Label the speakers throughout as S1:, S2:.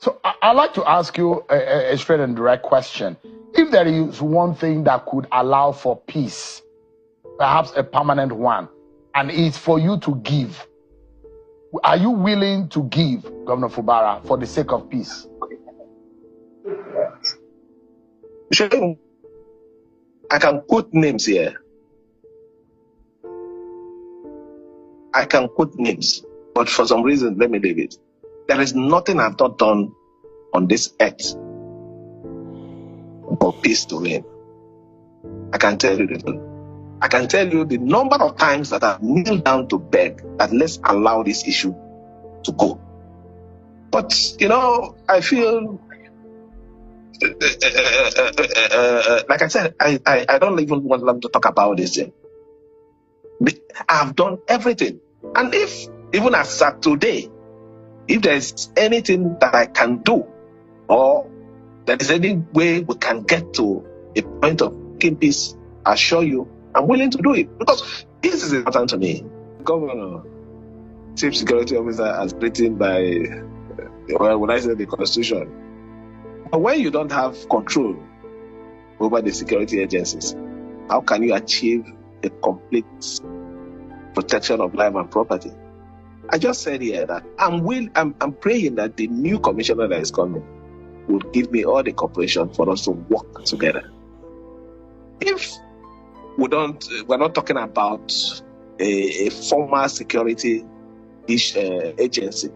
S1: So I'd like to ask you a straight and direct question. If there is one thing that could allow for peace, perhaps a permanent one, and it's for you to give, are you willing to give, Governor Fubara, for the sake of peace?
S2: Sure. I can quote names here. I can quote names, but for some reason, let me leave it. There is nothing I've not done on this earth for peace to reign. I can tell you the truth. I can tell you the number of times that I've kneeled down to beg that let's allow this issue to go. But, I feel, like I said, I don't even want them to talk about this. I've done everything. And if, even as at today, if there's anything that I can do, or there is any way we can get to a point of making peace, I assure you, I'm willing to do it. Because this is important to me. Governor, Chief Security Officer, as written by, when I say the Constitution, but when you don't have control over the security agencies, how can you achieve a complete protection of life and property? I just said here that I'm praying that the new commissioner that is coming will give me all the cooperation for us to work together. If we're not talking about a formal security agency,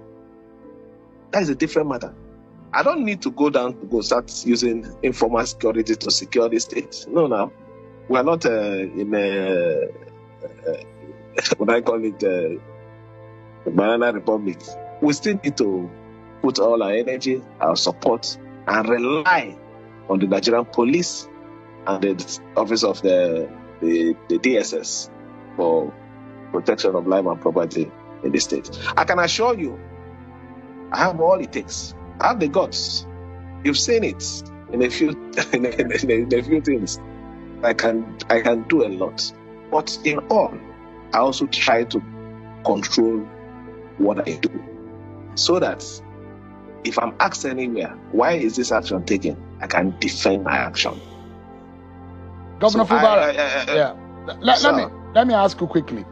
S2: that is a different matter. I don't need to go down to go start using informal security to secure the state. No. We are not in a, what I call it, Banana Republic. We still need to put all our energy, our support, and rely on the Nigerian police and the office of the DSS for protection of life and property in the state. I can assure you, I have all it takes. I have the guts. You've seen it in a few in a few things. I can do a lot. But in all, I also try to control what I do, so that if I'm asked anywhere, why is this action taken, I can defend my action.
S1: Governor Fubara, let me ask you quickly.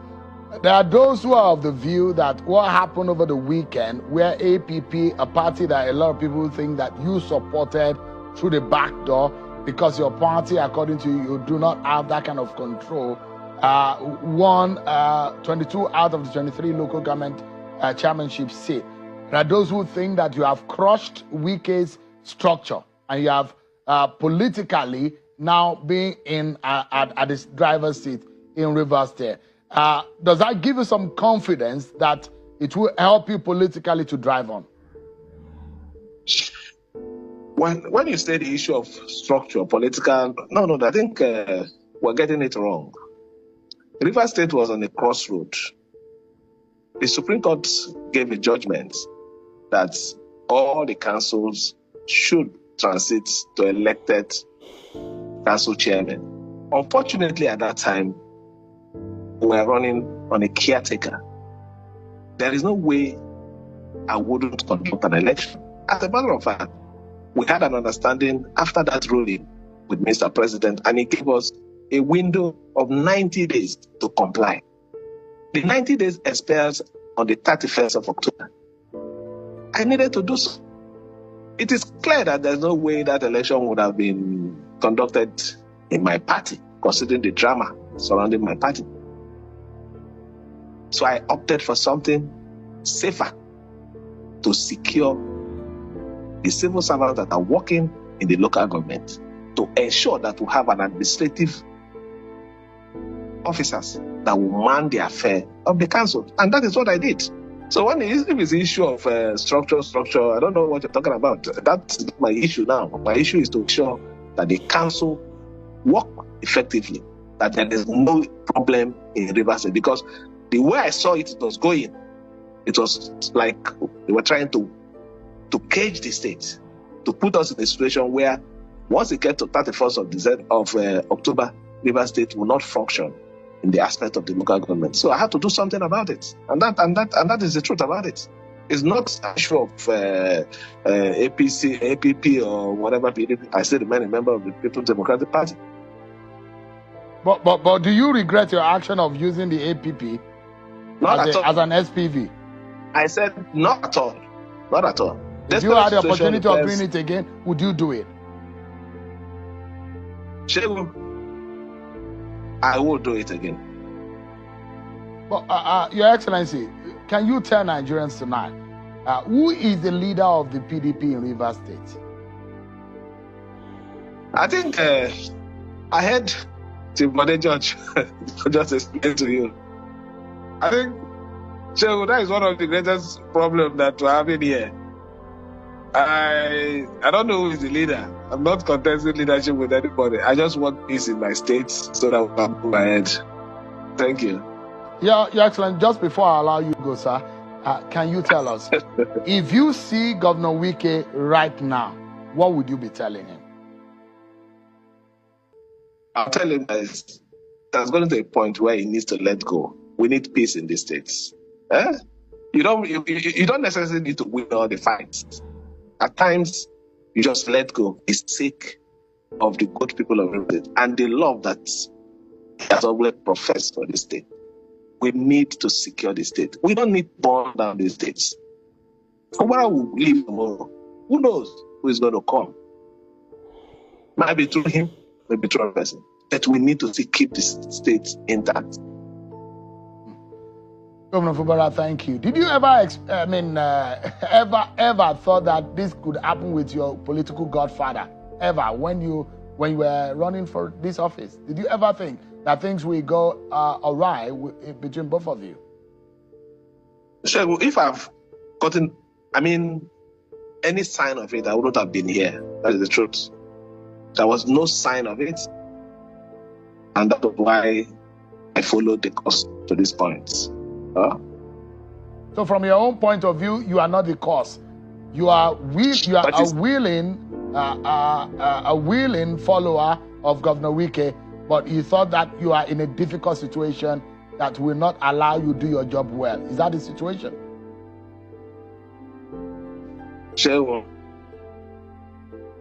S1: There are those who are of the view that what happened over the weekend, where APP, a party that a lot of people think that you supported through the back door, because your party, according to you, do not have that kind of control, won 22 out of the 23 local government chairmanship seat. There are those who think that you have crushed Wike's structure and you have politically now being in at this driver's seat in Rivers there. Does that give you some confidence that it will help you politically to drive on?
S2: When you say the issue of structure, political, no, I think we're getting it wrong. Rivers State was on a crossroad. The Supreme Court gave a judgment that all the councils should transit to elected council chairman. Unfortunately, at that time, we were running on a caretaker. There is no way I wouldn't conduct an election. As a matter of fact, we had an understanding after that ruling with Mr. President, and he gave us a window of 90 days to comply. The 90 days expires on the 31st of October. I needed to do so. It is clear that there's no way that election would have been conducted in my party, considering the drama surrounding my party. So I opted for something safer to secure the civil servants that are working in the local government, to ensure that we have an administrative officers that will man the affair of the council. And that is what I did. So if it's the issue of structure, I don't know what you're talking about. That's not my issue now. My issue is to ensure that the council work effectively, that there is no problem in Rivers State. Because the way I saw it was going, it was like they were trying to cage the state, to put us in a situation where once it gets to 31st of October, Rivers State will not function in the aspect of the local government. So I had to do something about it. And that is the truth about it. It's not an issue of APC, APP, or whatever. I still remain a member of the People's Democratic Party.
S1: But do you regret your action of using the APP as an SPV?
S2: I said not at all. Not at all.
S1: If you had the opportunity of doing it again, would you do it?
S2: I will do it again.
S1: But Your Excellency, can you tell Nigerians tonight who is the leader of the PDP in Rivers State?
S2: I think I heard Chief Bode George just explain to you. I think that is one of the greatest problems that we're having here. I don't know who is the leader. I'm not contesting leadership with anybody. I just want peace in my state so that we can move ahead. Thank you.
S1: Yeah, Your Excellency, just before I allow you to go, sir, can you tell us, if you see Governor Wike right now, what would you be telling him?
S2: I'll tell him that there's going to be a point where he needs to let go. We need peace in these states. You don't necessarily need to win all the fights. At times, you just let go. Be sick of the good people of the state and the love that he has always professed for the state. We need to secure the state. We don't need to burn down the states. Fubara will leave tomorrow. Who knows who is going to come? Maybe through him, maybe through a person. But we need to keep the state intact.
S1: Governor Fubara, thank you. Did you ever, ever thought that this could happen with your political godfather? Ever, when you were running for this office? Did you ever think that things will go awry between both of you?
S2: Sure, if I've gotten, any sign of it, I wouldn't have been here. That is the truth. There was no sign of it. And that's why I followed the course to this point.
S1: So from your own point of view, you are not the cause. You are a willing follower of Governor Wike, but you thought that you are in a difficult situation that will not allow you to do your job well. Is that the situation?
S2: Sure.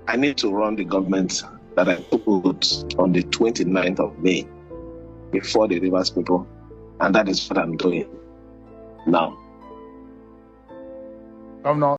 S2: I need to run the government that I put on the 29th of May before the Rivers people, and that is what I'm doing now.
S1: Governor,